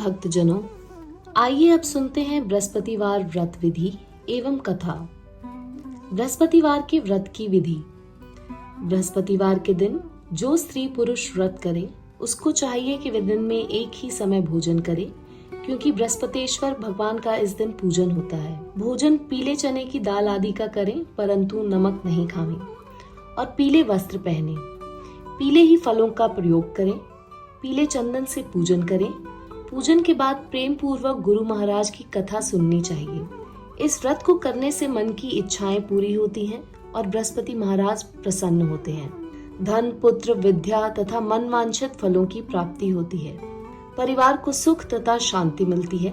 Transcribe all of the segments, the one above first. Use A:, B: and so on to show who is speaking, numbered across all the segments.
A: भक्तजनों, आइए अब सुनते हैं बृहस्पतिवार व्रत विधि एवं कथा। बृहस्पतिवार के व्रत की विधि। बृहस्पतिवार के दिन जो स्त्री पुरुष व्रत करे उसको चाहिए कि वे दिन में एक ही समय भोजन करे, क्योंकि बृहस्पतिश्वर भगवान का इस दिन पूजन होता है। भोजन पीले चने की दाल आदि का करें, परंतु नमक नहीं खावें और पीले वस्त्र पहने। पीले ही फलों का प्रयोग करें। पीले चंदन से पूजन करें। पूजन के बाद प्रेम पूर्वक गुरु महाराज की कथा सुननी चाहिए। इस व्रत को करने से मन की इच्छाएं पूरी होती हैं और बृहस्पति महाराज प्रसन्न होते हैं। धन, पुत्र, विद्या तथा मन वांछित फलों की प्राप्ति होती है। परिवार को सुख तथा शांति मिलती है।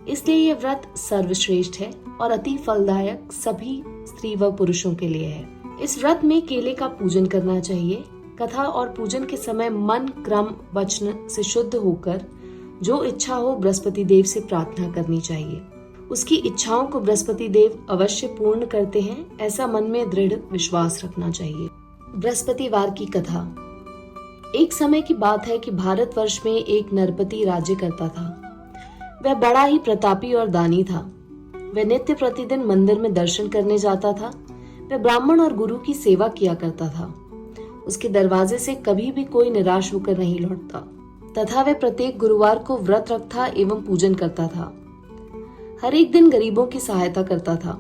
A: इसलिए यह व्रत सर्वश्रेष्ठ है और अति फलदायक सभी स्त्री व पुरुषों के लिए है। इस व्रत में केले का पूजन करना चाहिए। कथा और पूजन के समय मन, क्रम, वचन से शुद्ध होकर जो इच्छा हो बृहस्पति देव से प्रार्थना करनी चाहिए। उसकी इच्छाओं को बृहस्पति देव अवश्य पूर्ण करते हैं, ऐसा मन में दृढ़ विश्वास रखना चाहिए। बृहस्पतिवार की कथा। एक समय की बात है कि भारतवर्ष में एक नरपति राज्य करता था। वह बड़ा ही प्रतापी और दानी था। वह नित्य प्रतिदिन मंदिर में दर्शन करने जाता था। वह ब्राह्मण और गुरु की सेवा किया करता था। उसके दरवाजे से कभी भी कोई निराश होकर नहीं लौटता तथा वह प्रत्येक गुरुवार को व्रत रखता एवं पूजन करता था। हर एक दिन गरीबों की सहायता करता था,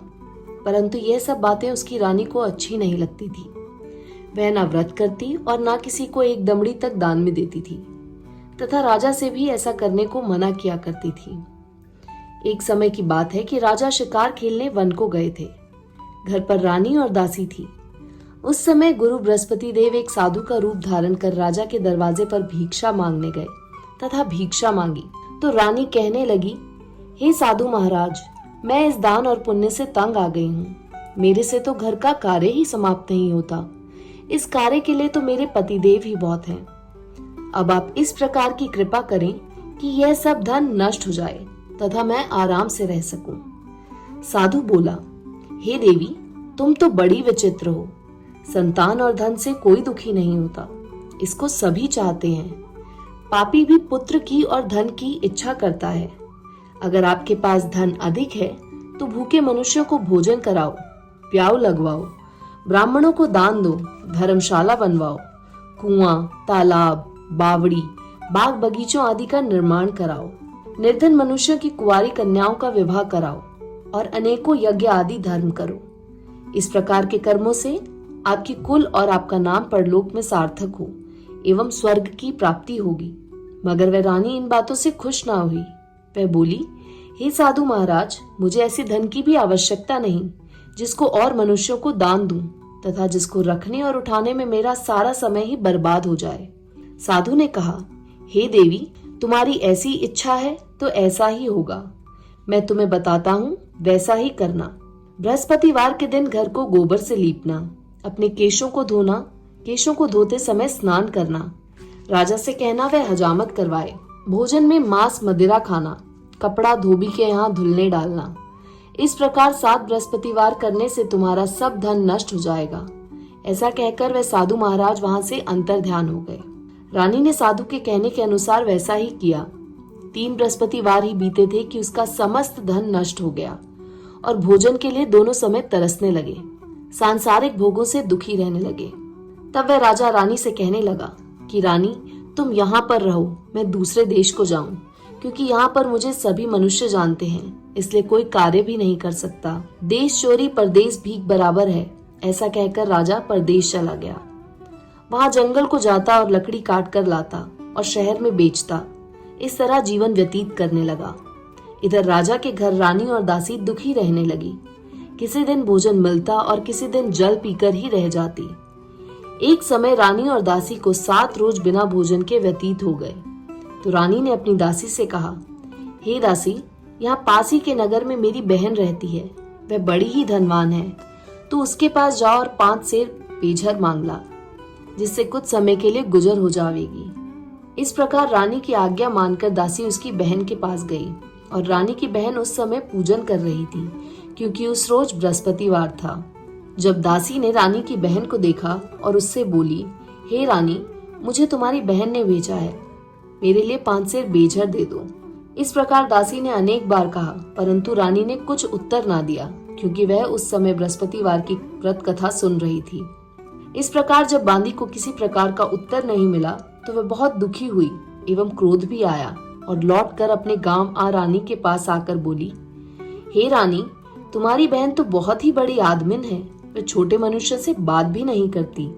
A: परंतु यह सब बातें उसकी रानी को अच्छी नहीं लगती थी। वह ना व्रत करती और ना किसी को एक दमड़ी तक दान में देती थी तथा राजा से भी ऐसा करने को मना किया करती थी। एक समय की बात है कि राजा शिकार खेलने वन को गए थे। घर पर रानी और दासी थी। उस समय गुरु बृहस्पति देव एक साधु का रूप धारण कर राजा के दरवाजे पर भिक्षा मांगने गए तथा भिक्षा मांगी तो रानी कहने लगी, हे साधु महाराज, मैं इस दान और पुण्य से तंग आ गई हूँ। मेरे से तो घर का कार्य ही समाप्त नहीं होता। इस कार्य के लिए तो मेरे पतिदेव ही बहुत हैं। अब आप इस प्रकार की कृपा करें कि यह सब धन नष्ट हो जाए तथा मैं आराम से रह सकूं। साधु बोला, हे देवी, तुम तो बड़ी विचित्र हो। संतान और धन से कोई दुखी नहीं होता, इसको सभी चाहते हैं। पापी भी पुत्र की और धन की इच्छा करता है। अगर आपके पास धन अधिक है तो भूखे मनुष्यों को भोजन कराओ, प्याऊ लगवाओ, ब्राह्मणों को दान दो, धर्मशाला बनवाओ, कुआं, तालाब, बावड़ी, बाग बगीचों आदि का निर्माण कराओ। निर्धन मनुष्यों की कुंवारी कन्याओं का विवाह कराओ और अनेकों यज्ञ आदि धर्म करो। इस प्रकार के कर्मों से आपकी कुल और आपका नाम परलोक में सार्थक हो एवं स्वर्ग की प्राप्ति होगी। मगर वह रानी इन बातों से खुश ना हुई। वह बोली, हे साधु महाराज, मुझे ऐसी धन की भी आवश्यकता नहीं जिसको और मनुष्यों को दान दूं तथा जिसको रखने और उठाने में मेरा सारा समय ही बर्बाद हो जाए। साधु ने कहा, हे देवी, तुम्हारी ऐसी इच्छा है तो ऐसा ही होगा। मैं तुम्हें बताता हूँ, वैसा ही करना। बृहस्पतिवार के दिन घर को गोबर से लीपना, अपने केशों को धोना, केशों को धोते समय स्नान करना, राजा से कहना वह हजामत करवाए, भोजन में मांस मदिरा खाना, कपड़ा धोबी के यहाँ धुलने डालना। इस प्रकार 7 बृहस्पतिवार करने से तुम्हारा सब धन नष्ट हो जाएगा। ऐसा कहकर वह साधु महाराज वहां से अंतर ध्यान हो गए। रानी ने साधु के कहने के अनुसार वैसा ही किया। 3 बृहस्पतिवार ही बीते थे कि उसका समस्त धन नष्ट हो गया और भोजन के लिए दोनों समय तरसने लगे। सांसारिक भोगों से दुखी रहने लगे। तब वह राजा रानी से कहने लगा कि रानी, तुम यहाँ पर रहो, मैं दूसरे देश को जाऊं, क्योंकि यहाँ पर मुझे सभी मनुष्य जानते हैं, इसलिए कोई कार्य भी नहीं कर सकता। देश चोरी परदेश भीख बराबर है। ऐसा कहकर राजा परदेश चला गया। वहां जंगल को जाता और लकड़ी काट कर लाता और शहर में बेचता। इस तरह जीवन व्यतीत करने लगा। इधर राजा के घर रानी और दासी दुखी रहने लगी। किसी दिन भोजन मिलता और किसी दिन जल पीकर ही रह जाती। एक समय रानी और दासी को 7 रोज बिना भोजन के व्यतीत हो गए। तो रानी ने अपनी दासी से कहा, हे दासी, यहाँ पास ही के नगर में मेरी बहन रहती है। वह बड़ी ही धनवान है। तो उसके पास जाओ और 5 सेर बेझर मांग ला, जिससे कुछ समय के लिए गुजर हो जाएगी। इस प्रकार रानी की आज्ञा मानकर दासी उसकी बहन के पास गई और रानी की बहन उस समय पूजन कर रही थी, क्योंकि उस रोज बृहस्पतिवार था। जब दासी ने रानी की बहन को देखा और उससे बोली, हे रानी, मुझे तुम्हारी बहन ने भेजा है, मेरे लिए 5 सेर बेझर दे दो। इस प्रकार दासी ने अनेक बार कहा, परंतु रानी ने कुछ उत्तर ना दिया, क्योंकि वह उस समय बृहस्पतिवार की व्रत कथा सुन रही थी। इस प्रकार जब बांदी को किसी प्रकार का उत्तर नहीं मिला तो वह बहुत दुखी हुई एवं क्रोध भी आया और लौटकर अपने गांव आ रानी के पास आकर बोली, हे रानी, तुम्हारी बहन तो बहुत ही बड़ी आदमिन है, वह छोटे मनुष्य से बात भी नहीं करती,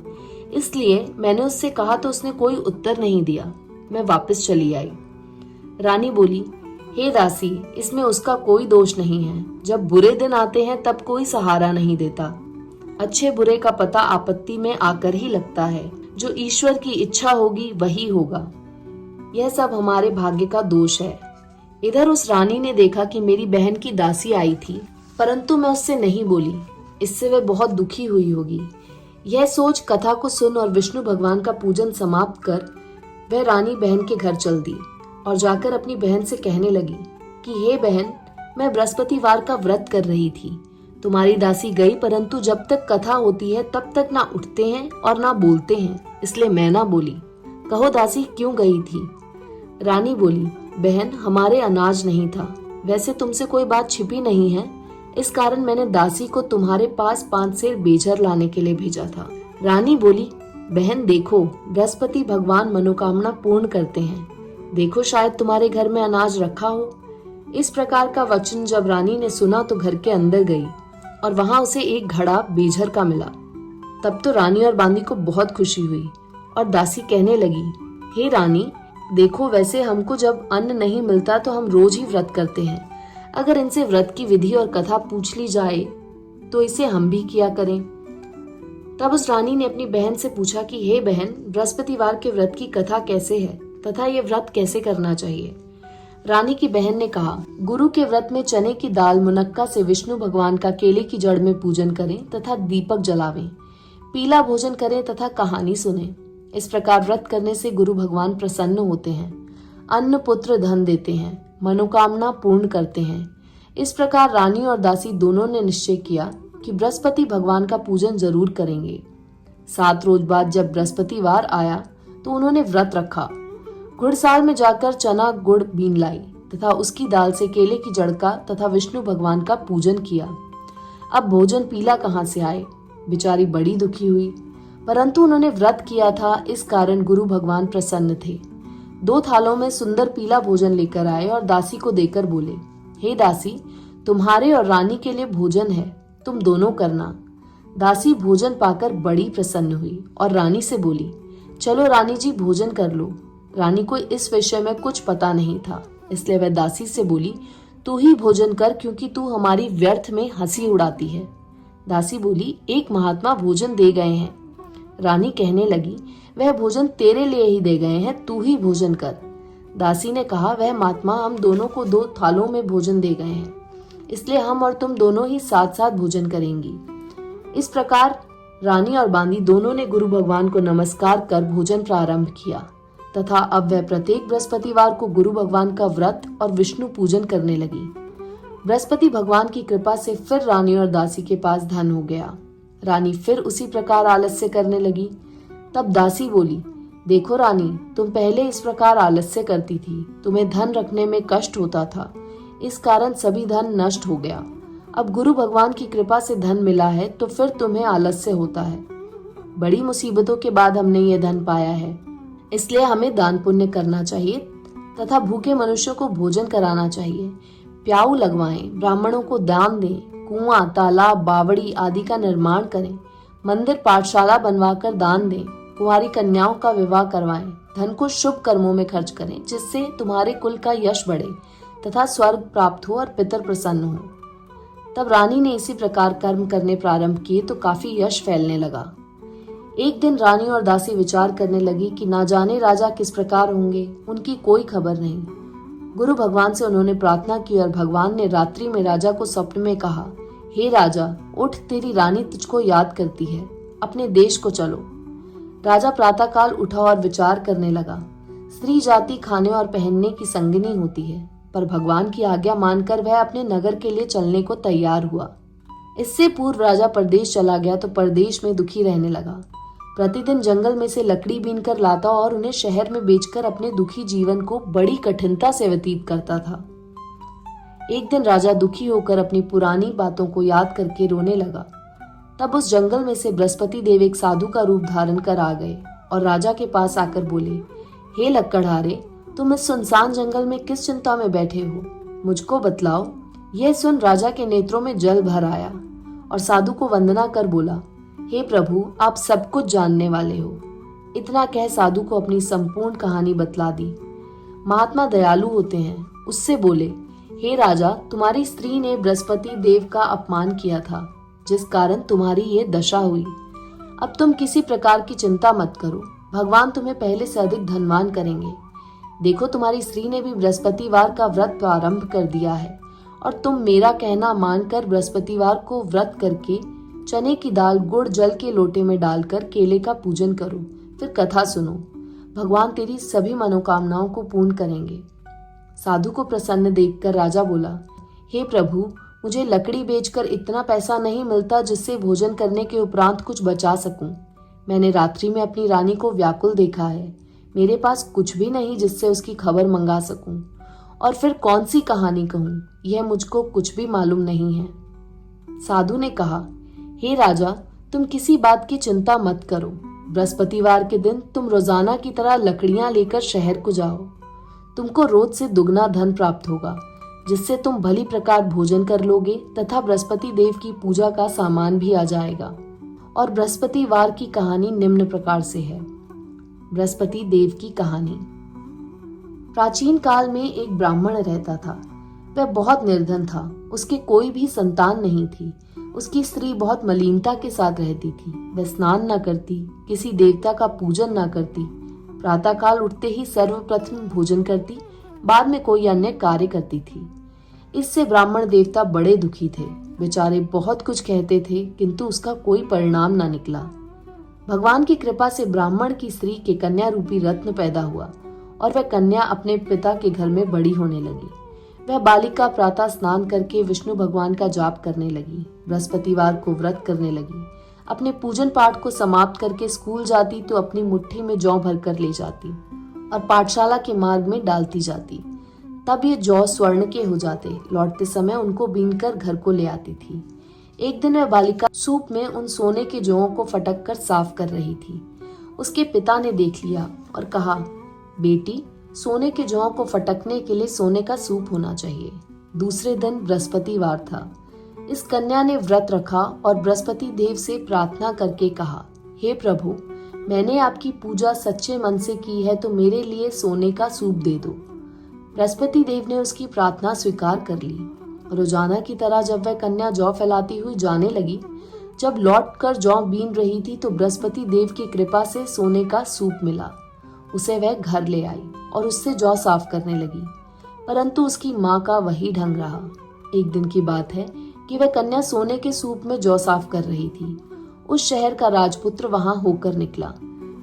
A: इसलिए मैंने उससे कहा तो उसने कोई उत्तर नहीं दिया। मैं वापस चली आई। रानी बोली, हे दासी, इसमें उसका कोई दोष नहीं है। जब बुरे दिन आते हैं तब कोई सहारा नहीं देता। अच्छे बुरे का पता आपत्ति में आकर ही लगता है। जो ईश्वर की इच्छा होगी वही होगा। यह सब हमारे भाग्य का दोष है। इधर उस रानी ने देखा कि मेरी बहन की दासी आई थी, परंतु मैं उससे नहीं बोली। इससे वह बहुत दुखी हुई होगी। यह सोच कथा को सुन और विष्णु भगवान का पूजन समाप्त कर वह रानी बहन के घर चल दी और जाकर अपनी बहन से कहने लगी कि हे बहन, मैं बृहस्पतिवार का व्रत कर रही थी। तुम्हारी दासी गई, परंतु जब तक कथा होती है तब तक ना उठते हैं और ना बोलते हैं, इसलिए मैं ना बोली। कहो दासी, क्यों गई थी? रानी बोली, बहन, हमारे अनाज नहीं था। वैसे तुमसे कोई बात छिपी नहीं है, इस कारण मैंने दासी को तुम्हारे पास 5 सेर बेझर लाने के लिए भेजा था। रानी बोली, बहन देखो, बृहस्पति भगवान मनोकामना पूर्ण करते हैं। देखो, शायद तुम्हारे घर में अनाज रखा हो। इस प्रकार का वचन जब रानी ने सुना तो घर के अंदर गई और वहां उसे एक घड़ा बेझर का मिला। तब तो रानी और बांदी को बहुत खुशी हुई और दासी कहने लगी, हे रानी, देखो, वैसे हमको जब अन्न नहीं मिलता तो हम रोज ही व्रत करते हैं। अगर इनसे व्रत की विधि और कथा पूछ ली जाए तो इसे हम भी किया करें। तब उस रानी ने अपनी बहन से पूछा कि हे बहन, बृहस्पतिवार के व्रत की कथा कैसे है तथा ये व्रत कैसे करना चाहिए? रानी की बहन ने कहा, गुरु के व्रत में चने की दाल मुनक्का से विष्णु भगवान का केले की जड़ में पूजन करें तथा दीपक जलावें, पीला भोजन करें तथा कहानी सुने। इस प्रकार व्रत करने से गुरु भगवान प्रसन्न होते हैं, अन्न पुत्र धन देते हैं, मनोकामना पूर्ण करते हैं। इस प्रकार रानी और दासी दोनों ने निश्चय किया कि बृहस्पति भगवान का पूजन जरूर करेंगे। 7 रोज बाद जब बृहस्पतिवार आया तो उन्होंने व्रत रखा। घुड़साल में जाकर चना गुड़ बीन लाई तथा उसकी दाल से केले की जड़ का तथा विष्णु भगवान का पूजन किया। अब भोजन पीला कहाँ से आए? बेचारी बड़ी दुखी हुई, परंतु उन्होंने व्रत किया था, इस कारण गुरु भगवान प्रसन्न थे। 2 थालों में सुंदर पीला भोजन लेकर आए और दासी को देकर बोले, हे दासी, तुम्हारे और रानी के लिए भोजन है, तुम दोनों करना। दासी भोजन पाकर बड़ी प्रसन्न हुई और रानी से बोली, चलो रानी जी, भोजन कर लो। रानी को इस विषय में कुछ पता नहीं था, इसलिए वह दासी से बोली, तू ही भोजन कर, क्योंकि तू हमारी व्यर्थ में हंसी उड़ाती है। दासी बोली, एक महात्मा भोजन दे गए हैं। रानी कहने लगी, वह भोजन तेरे लिए ही दे गए हैं, तू ही भोजन कर। दासी ने कहा, वह महात्मा हम दोनों को 2 थालों में भोजन दे गए हैं, इसलिए हम और तुम दोनों ही साथ साथ भोजन करेंगी। इस प्रकार रानी और बांदी दोनों ने गुरु भगवान को नमस्कार कर भोजन प्रारंभ किया तथा अब वह प्रत्येक बृहस्पतिवार को गुरु भगवान का व्रत और विष्णु पूजन करने लगी। बृहस्पति भगवान की कृपा से फिर रानी और दासी के पास धन हो गया। रानी फिर उसी प्रकार आलस्य करने लगी। तब दासी बोली, देखो रानी, तुम पहले इस प्रकार आलस्य करती थी, तुम्हें धन रखने में कष्ट होता था, इस कारण सभी धन नष्ट हो गया। अब गुरु भगवान की कृपा से धन मिला है तो फिर तुम्हें आलस्य होता है। बड़ी मुसीबतों के बाद हमने ये धन पाया है, इसलिए हमें दान पुण्य करना चाहिए तथा भूखे मनुष्यों को भोजन कराना चाहिए। प्याऊ लगवाएं, ब्राह्मणों को दान दें, कुआं, तालाब, बावड़ी आदि का निर्माण करें, मंदिर पाठशाला बनवाकर दान दें, कुंवारी कन्याओं का विवाह करवाएं, धन को शुभ कर्मों में खर्च करें, जिससे तुम्हारे कुल का यश बढ़े तथा स्वर्ग प्राप्त हो और पितर प्रसन्न हो। तब रानी ने इसी प्रकार कर्म करने प्रारंभ किए तो काफी यश फैलने लगा। एक दिन रानी और दासी विचार करने लगी कि ना जाने राजा किस प्रकार होंगे, उनकी कोई खबर नहीं। गुरु भगवान से उन्होंने प्रार्थना की और भगवान ने रात्रि में राजा को स्वप्न में कहा, हे राजा, उठ, तेरी रानी तुझको याद करती है, अपने देश को चलो। राजा प्रातःकाल उठा और विचार करने लगा। स्त्री जाति खाने और पहनने की संगिनी होती है, पर भगवान की आज्ञा मानकर वह अपने नगर के लिए चलने को तैयार हुआ। इससे पूर्व राजा परदेश चला गया तो परदेश में दुखी रहने लगा। प्रतिदिन जंगल में से लकड़ी बीन कर लाता और उन्हें शहर में बेचकर अपने दुखी जीवन को बड़ी कठिनता से व्यतीत करता था। एक दिन राजा दुखी होकर अपनी पुरानी बातों को याद करके रोने लगा। तब उस जंगल में से बृहस्पति देव एक साधु का रूप धारण कर आ गए और राजा के पास आकर बोले, हे लक्कड़हारे, तुम इस सुनसान जंगल में किस चिंता में बैठे हो, मुझको बतलाओ। यह सुन राजा के नेत्रों में जल भर आया और साधु को वंदना कर बोला, हे प्रभु, आप सब कुछ जानने वाले हो। इतना कह साधु को अपनी संपूर्ण कहानी बतला दी। महात्मा दयालु होते हैं। उससे बोले, हे राजा, तुम्हारी स्त्री ने बृहस्पति देव का अपमान किया था, जिस कारण तुम्हारी ये दशा हुई। अब तुम किसी प्रकार की चिंता मत करो, भगवान तुम्हें पहले से अधिक धनवान करेंगे। देखो, तुम्हारी स्त्री ने भी बृहस्पतिवार का व्रत प्रारंभ कर दिया है और तुम मेरा कहना मानकर बृहस्पतिवार को व्रत करके चने की दाल गुड़ जल के लोटे में डालकर केले का पूजन करो, फिर कथा सुनो। भगवान तेरी सभी मनोकामनाओं को पूर्ण करेंगे। साधु को प्रसन्न देखकर राजा बोला, हे प्रभु, मुझे लकड़ी बेचकर इतना पैसा नहीं मिलता जिससे भोजन करने के उपरांत कुछ बचा सकूं। मैंने रात्रि में अपनी रानी को व्याकुल देखा है। मेरे पास कुछ भी नहीं जिससे उसकी खबर मंगा सकूं। और फिर कौन सी कहानी कहूं, यह मुझको कुछ भी मालूम नहीं है। साधु ने कहा, हे राजा, तुम किसी बात की चिंता मत करो। बृहस्पतिवार के दिन तुम रोजाना की तरह लकड़ियां लेकर शहर को जाओ। तुमको रोज से दुगना धन प्राप्त होगा, जिससे तुम भली प्रकार भोजन कर लोगे तथा बृहस्पति देव की पूजा का सामान भी आ जाएगा। और बृहस्पतिवार की कहानी निम्न प्रकार से है। बृहस्पति देव की कहानी। प्राचीन काल में एक ब्राह्मण रहता था। वह बहुत निर्धन था। उसके कोई भी संतान नहीं थी। उसकी स्त्री बहुत मलिनता के साथ रहती थी। वह स्नान न करती, किसी देवता का पूजन न करती, प्रातःकाल उठते ही सर्वप्रथम भोजन करती, बाद में कोई अन्य कार्य करती थी। इससे ब्राह्मण देवता बड़े दुखी थे। बेचारे बहुत कुछ कहते थे, किंतु उसका कोई परिणाम न निकला। भगवान की कृपा से ब्राह्मण की स्त्री के कन्या रूपी रत्न पैदा हुआ और वह कन्या अपने पिता के घर में बड़ी होने लगी। वह बालिका प्रातः स्नान करके विष्णु भगवान का जाप करने लगी, बृहस्पतिवार को व्रत करने लगी। अपने पूजन पाठ को समाप्त करके स्कूल जाती तो अपनी मुट्ठी में जौ भरकर ले जाती और पाठशाला के मार्ग में डालती जाती। तब ये जौ स्वर्ण के हो जाते। लौटते समय उनको बीनकर घर को ले आती थी। एक दिन वह बालिका सूप में उन सोने के जौओं को फटक कर साफ कर रही थी। उसके पिता ने देख लिया और कहा, बेटी, सोने के जौं को फटकने के लिए सोने का सूप होना चाहिए। दूसरे दिन बृहस्पतिवार था। इस कन्या ने व्रत रखा और बृहस्पति देव से प्रार्थना करके कहा, हे प्रभु, मैंने आपकी पूजा सच्चे मन से की है, तो मेरे लिए सोने का सूप दे दो। बृहस्पति देव ने उसकी प्रार्थना स्वीकार कर ली। रोजाना की तरह जब वह कन्या जौ फैलाती हुई जाने लगी, जब लौटकर जौ बीन रही थी तो बृहस्पति देव की कृपा से सोने का सूप मिला। उसे वह घर ले आई और उससे जौ साफ करने लगी, परंतु उसकी माँ का वही ढंग रहा। एक दिन की बात है कि वह कन्या सोने के सूप में जौ साफ कर रही थी। उस शहर का राजपुत्र वहां होकर निकला।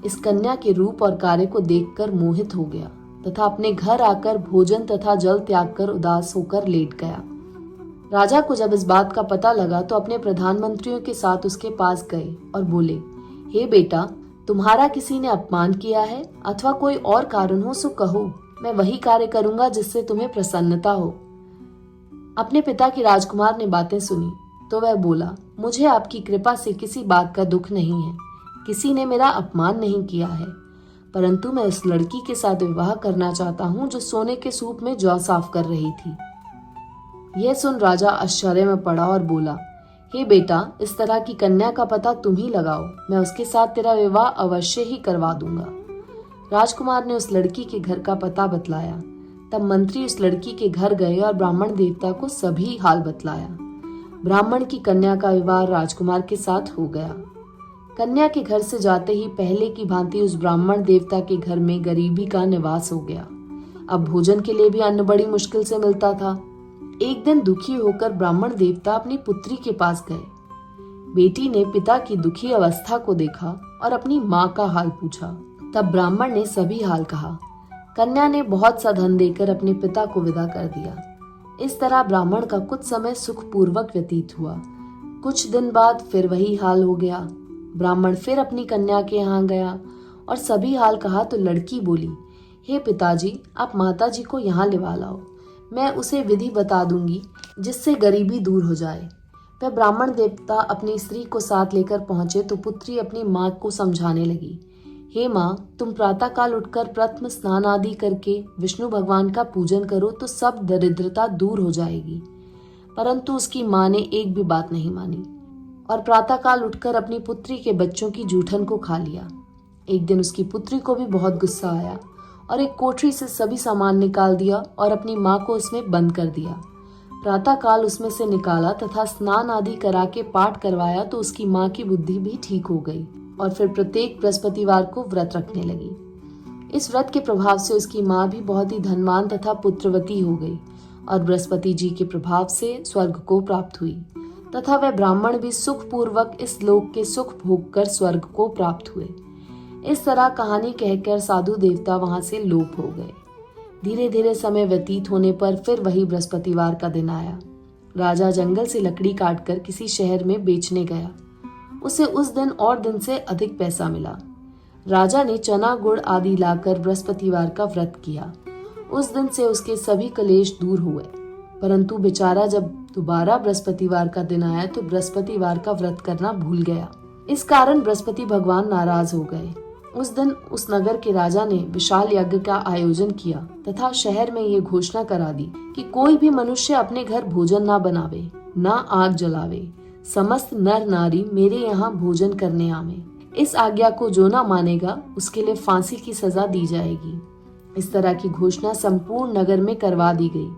A: इस कन्या के रूप और कार्य को देखकर मोहित हो गया तथा अपने घर आकर भोजन तथा जल त्याग कर उदास होकर लेट गया। राजा को जब इस बात का पता लगा तो अपने प्रधानमंत्रियों के साथ उसके पास गए और बोले, हे बेटा, तुम्हारा किसी ने अपमान किया है अथवा कोई और कारण हो सो कहो, मैं वही कार्य करूंगा जिससे तुम्हें प्रसन्नता हो। अपने पिता की राजकुमार ने बातें सुनी तो वह बोला, मुझे आपकी कृपा से किसी बात का दुख नहीं है। किसी ने मेरा अपमान नहीं किया है, परंतु मैं उस लड़की के साथ विवाह करना चाहता हूँ जो सोने के सूप में जौ साफ कर रही थी। यह सुन राजा आश्चर्य में पड़ा और बोला, हे बेटा, इस तरह की कन्या का पता तुम ही लगाओ, मैं उसके साथ तेरा विवाह अवश्य ही करवा दूंगा। राजकुमार ने उस लड़की के घर का पता बतलाया। तब मंत्री उस लड़की के घर गए और ब्राह्मण देवता को सभी हाल बतलाया। ब्राह्मण की कन्या का विवाह राजकुमार के साथ हो गया। कन्या के घर से जाते ही पहले की भांति उस ब्राह्मण देवता के घर में गरीबी का निवास हो गया। अब भोजन के लिए भी अन्न बड़ी मुश्किल से मिलता था। एक दिन दुखी होकर ब्राह्मण देवता अपनी पुत्री के पास गए। बेटी ने पिता की दुखी अवस्था को देखा और अपनी माँ का हाल पूछा। तब ब्राह्मण ने सभी हाल कहा। कन्या ने बहुत सा धन देकर अपने पिता को विदा कर दिया। इस तरह ब्राह्मण का कुछ समय सुखपूर्वक व्यतीत हुआ। कुछ दिन बाद फिर वही हाल हो गया। ब्राह्मण फिर अपनी कन्या के यहाँ गया और सभी हाल कहा तो लड़की बोली, हे पिताजी, आप माताजी को यहाँ लिवा लाओ, मैं उसे विधि बता दूंगी जिससे गरीबी दूर हो जाए। वह ब्राह्मण देवता अपनी स्त्री को साथ लेकर पहुंचे तो पुत्री अपनी माँ को समझाने लगी, हे माँ, तुम प्रातःकाल उठकर प्रथम स्नान आदि करके विष्णु भगवान का पूजन करो तो सब दरिद्रता दूर हो जाएगी। परंतु उसकी माँ ने एक भी बात नहीं मानी और प्रातःकाल उठकर अपनी पुत्री के बच्चों की जूठन को खा लिया। एक दिन उसकी पुत्री को भी बहुत गुस्सा आया और एक कोठरी से सभी सामान निकाल दिया और अपनी माँ को उसमें बंद कर दिया। प्रातःकाल उसमें से निकाला तथा स्नान आदि करा के पाठ करवाया तो उसकी माँ की बुद्धि भी ठीक हो गई और फिर प्रत्येक बृहस्पतिवार को व्रत रखने लगी। इस व्रत के प्रभाव से उसकी माँ भी बहुत ही धनवान तथा पुत्रवती हो गई और बृहस्पति जी के प्रभाव से स्वर्ग को प्राप्त हुई तथा वह ब्राह्मण भी सुख पूर्वक इस लोक के सुख भोग कर स्वर्ग को प्राप्त हुए। इस तरह कहानी कहकर साधु देवता वहां से लोप हो गए। धीरे धीरे समय व्यतीत होने पर फिर वही बृहस्पतिवार का दिन आया। राजा जंगल से लकड़ी काटकर किसी शहर में बेचने गया। उसे उस दिन और दिन से अधिक पैसा मिला। राजा ने चना गुड़ आदि लाकर बृहस्पतिवार का व्रत किया। उस दिन से उसके सभी कलेश दूर हुए। परंतु बेचारा जब दोबारा बृहस्पतिवार का दिन आया तो बृहस्पतिवार का व्रत करना भूल गया। इस कारण बृहस्पति भगवान नाराज हो गए। उस दिन उस नगर के राजा ने विशाल यज्ञ का आयोजन किया तथा शहर में ये घोषणा करा दी कि कोई भी मनुष्य अपने घर भोजन ना बनावे, ना आग जलावे। समस्त नर नारी मेरे यहाँ भोजन करने आवे। इस आज्ञा को जो ना मानेगा उसके लिए फांसी की सजा दी जाएगी। इस तरह की घोषणा संपूर्ण नगर में करवा दी गई।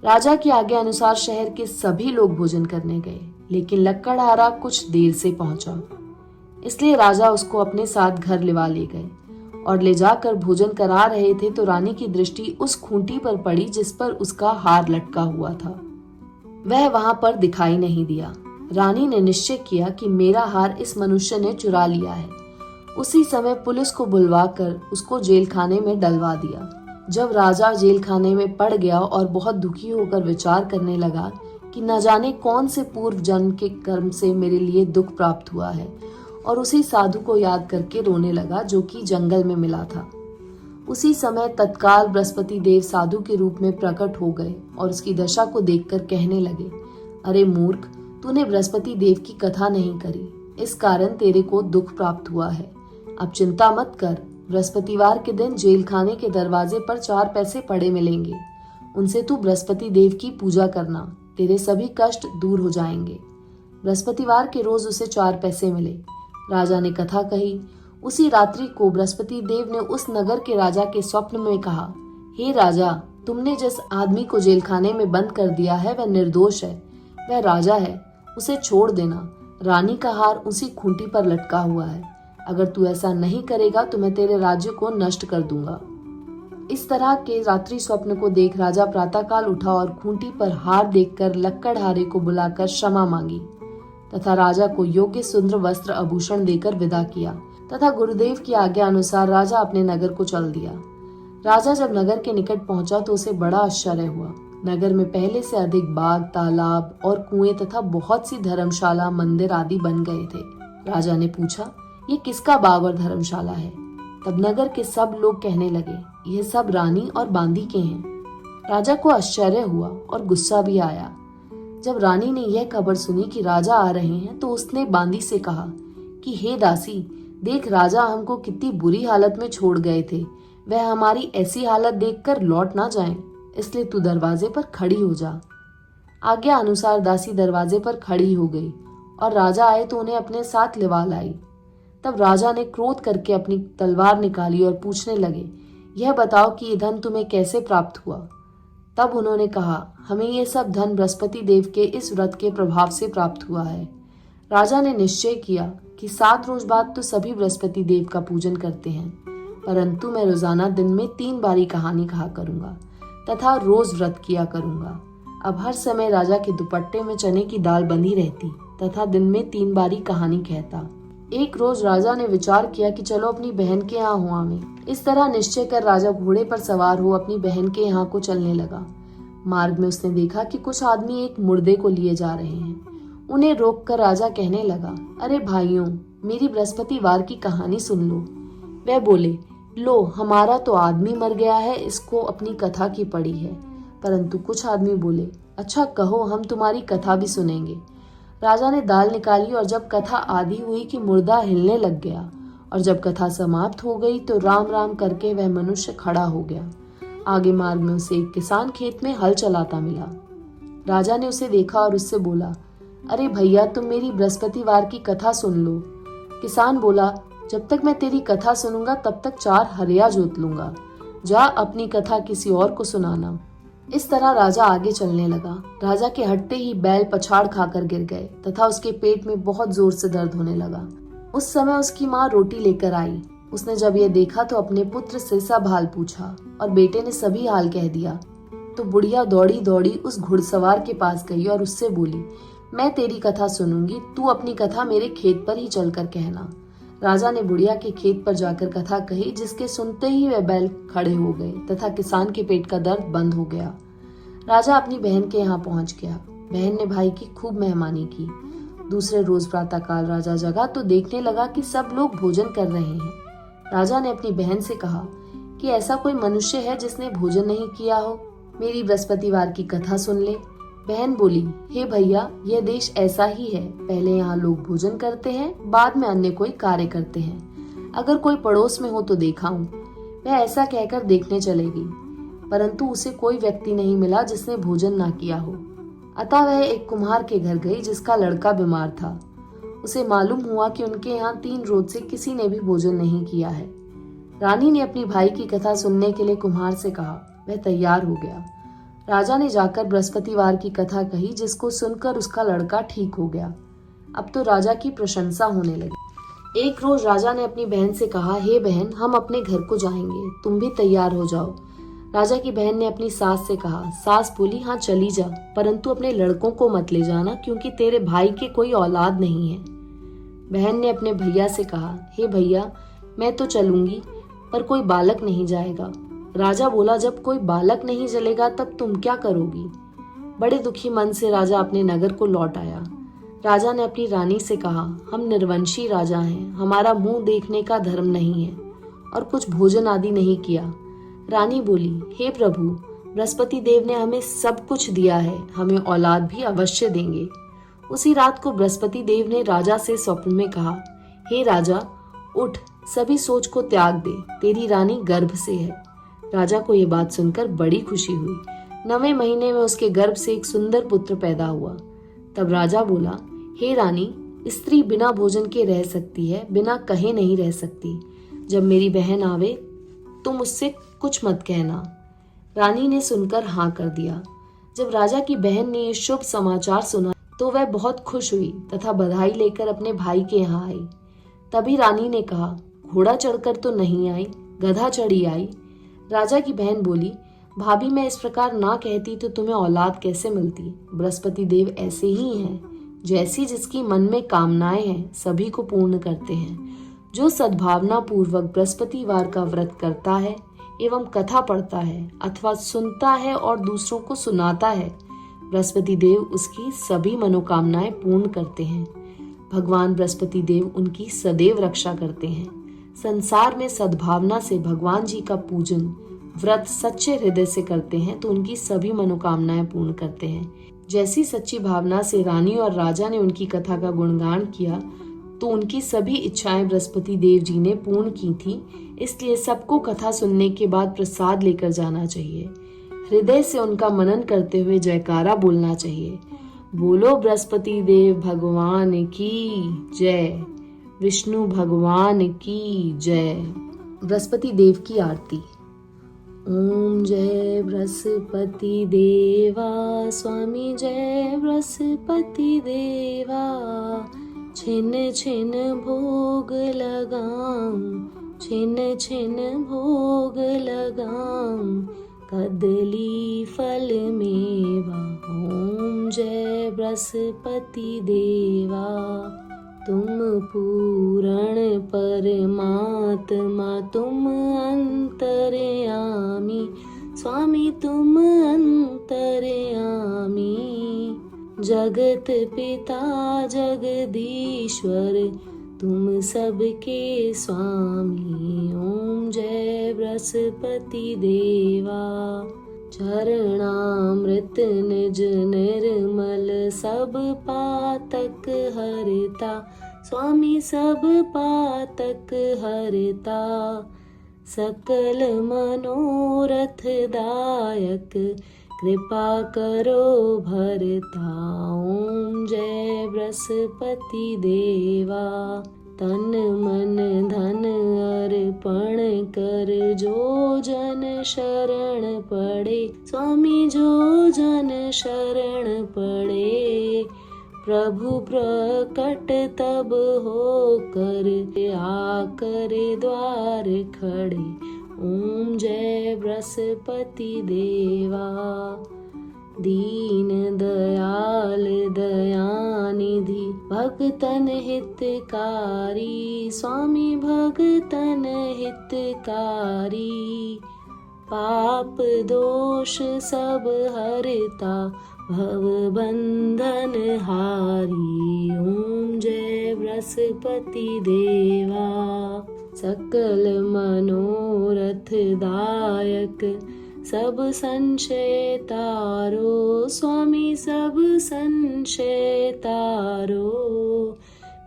A: राजा की आज्ञा अनुसार शहर के सभी लोग भोजन करने गए, लेकिन लक्कड़हारा कुछ देर से पहुंचा, इसलिए राजा उसको अपने साथ घर लिवा ले गए और ले जाकर भोजन करा रहे थे तो रानी की दृष्टि उस खूंटी पर पड़ी जिस पर उसका हार लटका हुआ था। वह वहां पर दिखाई नहीं दिया। रानी ने निश्चय किया कि मेरा हार इस मनुष्य ने चुरा लिया है। उसी समय पुलिस को बुलवाकर उसको जेल खाने में डलवा दिया। जब राजा जेल खाने में पड़ गया और बहुत दुखी होकर विचार करने लगा कि न जाने कौन से पूर्व जन्म के कर्म से मेरे लिए दुख प्राप्त हुआ है, और उसी साधु को याद करके रोने लगा जो कि जंगल में मिला था। उसी समय तत्काल बृहस्पति देव साधु के रूप में प्रकट हो गए और उसकी दशा को देखकर कहने लगे, अरे मूर्ख, तूने बृहस्पति देव की कथा नहीं करी, इस कारण तेरे को दुख प्राप्त हुआ है। अब चिंता मत कर, बृहस्पतिवार के दिन जेल खाने के दरवाजे पर 4 पैसे पड़े मिलेंगे, उनसे तू बृहस्पति देव की पूजा करना, तेरे सभी कष्ट दूर हो जाएंगे। बृहस्पतिवार के रोज उसे 4 पैसे मिले। राजा ने कथा कही। उसी रात्रि को बृहस्पति देव ने उस नगर के राजा के स्वप्न में कहा, हे राजा, तुमने जिस आदमी को जेल खाने में बंद कर दिया है वह निर्दोष है, वह राजा है, उसे छोड़ देना। रानी का हार उसी खूंटी पर लटका हुआ है। अगर तू ऐसा नहीं करेगा तो मैं तेरे राज्य को नष्ट कर दूंगा। इस तरह के रात्रि स्वप्न को देख राजा प्रातःकाल उठा और खूंटी पर हार देखकर लक्कड़हारे को बुलाकर क्षमा मांगी तथा राजा को योग्य सुंदर वस्त्र आभूषण देकर विदा किया तथा गुरुदेव की आज्ञा अनुसार राजा अपने नगर को चल दिया। राजा जब नगर के निकट पहुंचा तो उसे बड़ा आश्चर्य हुआ। नगर में पहले से अधिक बाग, तालाब और कुएं तथा बहुत सी धर्मशाला, मंदिर आदि बन गए थे। राजा ने पूछा, ये किसका बाग और धर्मशाला है? तब नगर के सब लोग कहने लगे, यह सब रानी और बांदी के हैं। राजा को आश्चर्य हुआ और गुस्सा भी आया। जब रानी ने यह खबर सुनी कि राजा आ रहे हैं तो उसने बांदी से कहा कि हे दासी, देख राजा हमको कितनी बुरी हालत में छोड़ गए थे, वह हमारी ऐसी हालत देखकर लौट ना जाएं, इसलिए तू दरवाजे पर खड़ी हो जा। आज्ञा अनुसार दासी दरवाजे पर खड़ी हो गई और राजा आए तो उन्हें अपने साथ लिवा लाई। तब राजा ने क्रोध करके अपनी तलवार निकाली और पूछने लगे, यह बताओ कि ये धन तुम्हें कैसे प्राप्त हुआ? तब उन्होंने कहा, हमें ये सब धन बृहस्पति देव के इस व्रत के प्रभाव से प्राप्त हुआ है। राजा ने निश्चय किया कि 7 रोज बाद तो सभी बृहस्पति देव का पूजन करते हैं, परंतु मैं रोजाना दिन में 3 बारी कहानी कहा करूंगा तथा रोज व्रत किया करूंगा। अब हर समय राजा के दुपट्टे में चने की दाल बंधी रहती तथा दिन में 3 बारी कहानी कहता। एक रोज राजा ने विचार किया कि चलो अपनी बहन के यहाँ हुआ में। इस तरह निश्चय कर राजा घोड़े पर सवार हो अपनी बहन के यहाँ को चलने लगा। मार्ग में उसने देखा कि कुछ आदमी एक मुर्दे को लिए जा रहे हैं। उन्हें रोककर राजा कहने लगा, अरे भाइयों, मेरी बृहस्पतिवार की कहानी सुन लो। वह बोले, लो हमारा तो आदमी मर गया है, इसको अपनी कथा की पड़ी है। परंतु कुछ आदमी बोले, अच्छा कहो, हम तुम्हारी कथा भी सुनेंगे। राजा ने दाल निकाली और जब कथा आधी हुई कि मुर्दा हिलने लग गया और जब कथा समाप्त हो गई तो राम राम करके वह मनुष्य खड़ा हो गया। आगे मार्ग में उसे एक किसान खेत में हल चलाता मिला। राजा ने उसे देखा और उससे बोला, अरे भैया, तुम मेरी बृहस्पतिवार की कथा सुन लो। किसान बोला, जब तक मैं तेरी कथा सुनूंगा तब तक 4 हरिया जोत लूंगा। जा अपनी कथा किसी और को सुनाना। इस तरह राजा आगे चलने लगा। राजा के हटते ही बैल पछाड़ खाकर गिर गए तथा उसके पेट में बहुत जोर से दर्द होने लगा। उस समय उसकी माँ रोटी लेकर आई। उसने जब ये देखा तो अपने पुत्र से सब हाल पूछा और बेटे ने सभी हाल कह दिया। तो बुढ़िया दौड़ी दौड़ी उस घुड़सवार के पास गई और उससे बोली, मैं तेरी कथा सुनूंगी, तू अपनी कथा मेरे खेत पर ही चलकर कहना। राजा ने बुढ़िया के खेत पर जाकर कथा कही, जिसके सुनते ही वे बैल खड़े हो गए तथा किसान के पेट का दर्द बंद हो गया। राजा अपनी बहन के यहाँ पहुंच गया। बहन ने भाई की खूब मेहमानी की। दूसरे रोज प्रातःकाल राजा जगा तो देखने लगा कि सब लोग भोजन कर रहे हैं। राजा ने अपनी बहन से कहा कि ऐसा कोई मनुष्य है जिसने भोजन नहीं किया हो, मेरी बृहस्पतिवार की कथा सुन ले। बहन बोली, हे भैया, यह देश ऐसा ही है, पहले यहाँ लोग भोजन करते हैं, बाद में अन्य कोई कार्य करते हैं। अगर कोई पड़ोस में हो तो दिखाऊं। वह ऐसा कहकर देखने चलेगी, परंतु उसे कोई व्यक्ति नहीं मिला जिसने भोजन ना किया हो। अतः वह एक कुम्हार के घर गई जिसका लड़का बीमार था। उसे मालूम हुआ कि उनके यहाँ 3 रोज से किसी ने भी भोजन नहीं किया है। रानी ने अपनी भाई की कथा सुनने के लिए कुम्हार से कहा। वह तैयार हो गया। राजा ने जाकर बृहस्पतिवार की कथा कही, जिसको सुनकर उसका लड़का ठीक हो गया। अब तो राजा की प्रशंसा होने लगी। एक रोज राजा ने अपनी बहन से कहा, हे बहन, हम अपने घर को जाएंगे, तुम भी तैयार हो जाओ। राजा की बहन ने अपनी सास से कहा। सास बोली, हाँ चली जा, परंतु अपने लड़कों को मत ले जाना, क्योंकि तेरे भाई के कोई औलाद नहीं है। बहन ने अपने भैया से कहा, हे भैया, मैं तो चलूंगी, पर कोई बालक नहीं जाएगा। राजा बोला, जब कोई बालक नहीं चलेगा तब तुम क्या करोगी? बड़े दुखी मन से राजा अपने नगर को लौट आया। राजा ने अपनी रानी से कहा, हम निर्वंशी राजा हैं, हमारा मुंह देखने का धर्म नहीं है और कुछ भोजन आदि नहीं किया। रानी बोली, हे प्रभु, बृहस्पति देव ने हमें सब कुछ दिया है, हमें औलाद भी अवश्य देंगे। उसी रात को बृहस्पति देव ने राजा से स्वप्न में कहा, हे राजा, उठ, सभी सोच को त्याग दे, तेरी रानी गर्भ से है। राजा को यह बात सुनकर बड़ी खुशी हुई। 9वें महीने में उसके गर्भ से एक सुंदर पुत्र पैदा हुआ। तब राजा बोला, हे रानी, स्त्री बिना भोजन के रह सकती है, बिना कहे नहीं रह सकती। जब मेरी बहन आवे तुम उससे कुछ मत कहना। रानी ने सुनकर हाँ कर दिया। जब राजा की बहन ने यह शुभ समाचार सुना तो वह बहुत खुश हुई तथा बधाई लेकर अपने भाई के यहाँ आई। तभी रानी ने कहा, घोड़ा चढ़कर तो नहीं आई, गधा चढ़ी आई। राजा की बहन बोली, भाभी, मैं इस प्रकार ना कहती तो तुम्हें औलाद कैसे मिलती? बृहस्पति देव ऐसे ही हैं, जैसी जिसकी मन में कामनाएं हैं सभी को पूर्ण करते हैं। जो सद्भावना पूर्वक बृहस्पतिवार का व्रत करता है एवं कथा पढ़ता है अथवा सुनता है और दूसरों को सुनाता है, बृहस्पति देव उसकी सभी मनोकामनाएं पूर्ण करते हैं। भगवान बृहस्पति देव उनकी सदैव रक्षा करते हैं। संसार में सद्भावना से भगवान जी का पूजन व्रत सच्चे हृदय से करते हैं तो उनकी सभी मनोकामनाएं पूर्ण करते हैं। जैसी सच्ची भावना से रानी और राजा ने उनकी कथा का गुणगान किया तो उनकी सभी इच्छाएं बृहस्पति देव जी ने पूर्ण की थी। इसलिए सबको कथा सुनने के बाद प्रसाद लेकर जाना चाहिए। हृदय से उनका मनन करते हुए जयकारा बोलना चाहिए। बोलो बृहस्पति देव भगवान की जय, विष्णु भगवान की जय। बृहस्पति देव की आरती। ओम जय बृहस्पति देवा, स्वामी जय बृहस्पति देवा। छिन छिन भोग लगाऊं, छिन छिन भोग लगाऊं, कदली फल मेवा। ओम जय बृहस्पति देवा, तुम पूरण परमात्मा, तुम अंतर्यामी, स्वामी तुम अंतर्यामी। जगत पिता जगदीश्वर, तुम सबके स्वामी। ओम जय बृहस्पति देवा। चरणामृत निज निर्मल सब पातक हरता। स्वामी सब पातक हरता। सकल मनोरथ दायक कृपा करो भरता। ओम जय बृहस्पति देवा। तन मन धन अर्पण कर जो जन शरण पड़े। स्वामी जो जन शरण पड़े। प्रभु प्रकट तब हो कर आकर द्वार खड़े। ओम जय बृहस्पति देवा। दीन दयाल दयानिधि भगतन हितकारी। स्वामी भगतन हितकारी। पाप दोष सब हरता भव बंधन हारी। ओम जय बृहस्पति देवा। सकल मनोरथ दायक सब संशय तारो। स्वामी सब संशय तारो।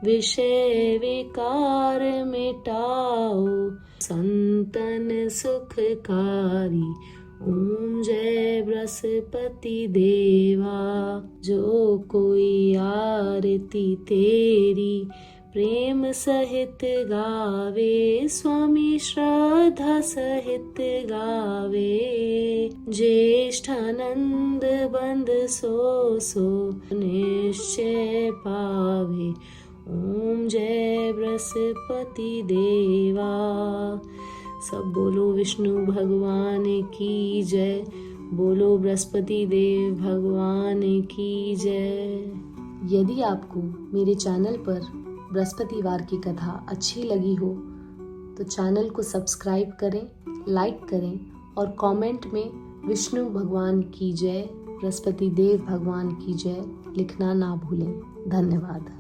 A: विषय विकार मिटाओ संतन सुखकारी। ओम जय बृहस्पति देवा। जो कोई आरती तेरी प्रेम सहित गावे। स्वामी श्रद्धा सहित गावे। ज्येष्ठानंद बंद सो निश्चय पावे। ओम जय बृहस्पति देवा। सब बोलो विष्णु भगवान की जय। बोलो बृहस्पति देव भगवान की जय। यदि आपको मेरे चैनल पर बृहस्पतिवार की कथा अच्छी लगी हो तो चैनल को सब्सक्राइब करें, लाइक करें और कमेंट में विष्णु भगवान की जय, बृहस्पति देव भगवान की जय लिखना ना भूलें। धन्यवाद।